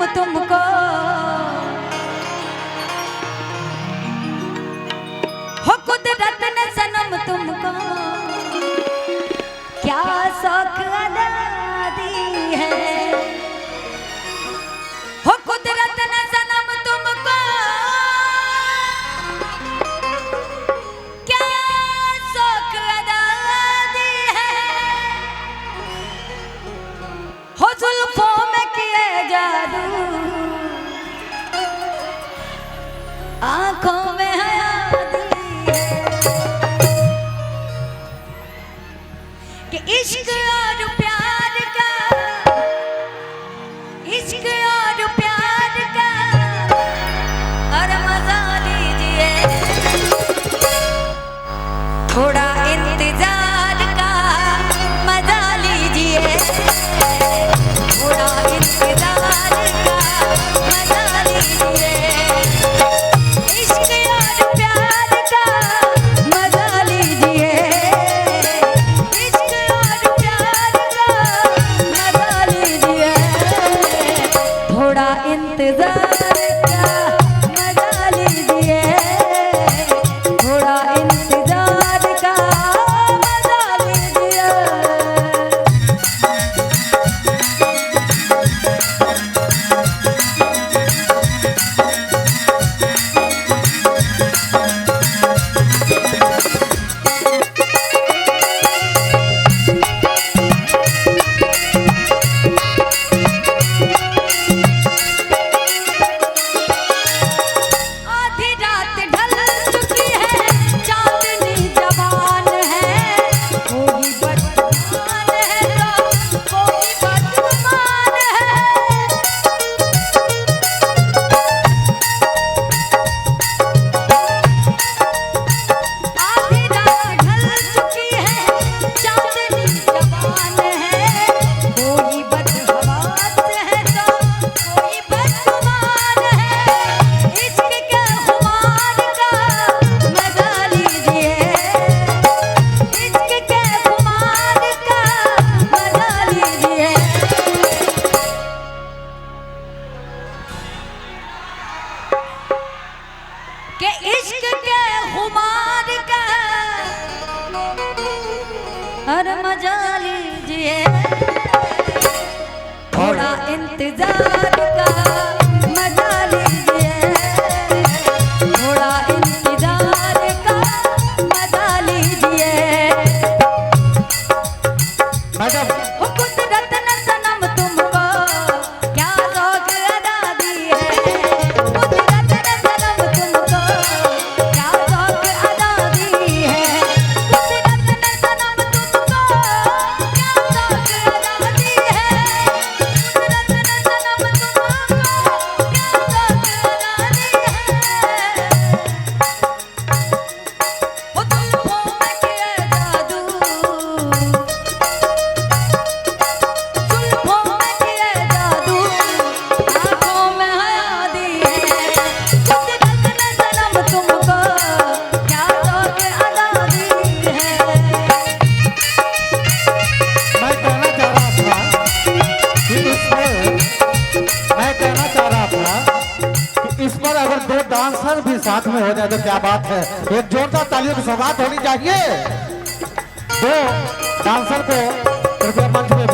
तुमको हो कुदरत ने सनम तुमको क्या शौक अदा दी है। हो कुदरत ने सनम तुमको क्या शौक अदा दी है। हो जुल्फों में किए जादू आंखों में हया दी है कि इश्क और प्यार का, इश्क और प्यार का और मजा लीजिए, थोड़ा इंतजार का मजा लीजिए, थोड़ा इंतजार का मजा लीजिए। के इश्क के खुमार का हर मजा लीजिए, थोड़ा इंतजार का मजा लीजिए, थोड़ा इंतजार का मजा लीजिए। मैडम कुदरत ने सनम तुमको क्या शौक अदा दी है। कुदरत ने सनम तुमको क्या शौक अदा दी है। कुदरत ने सनम तुमको क्या शौक अदा दी है। कुदरत ने सनम तुमको क्या शौक अदा दी है। वो जुल्फों में किए जादू, जुल्फों में किए जादू आंखों में हया दी है। कुदरत ने सनम तुमको क्या शौक अदा दी है। मैं कहना चाह रहा था कि मैं कहना चाह रहा था कि इस पर अगर दो डांसर भी साथ में हो जाए तो क्या बात है। एक जोरदार तालियों की सौगात होनी चाहिए। दो डांसर को कृपया मंच पे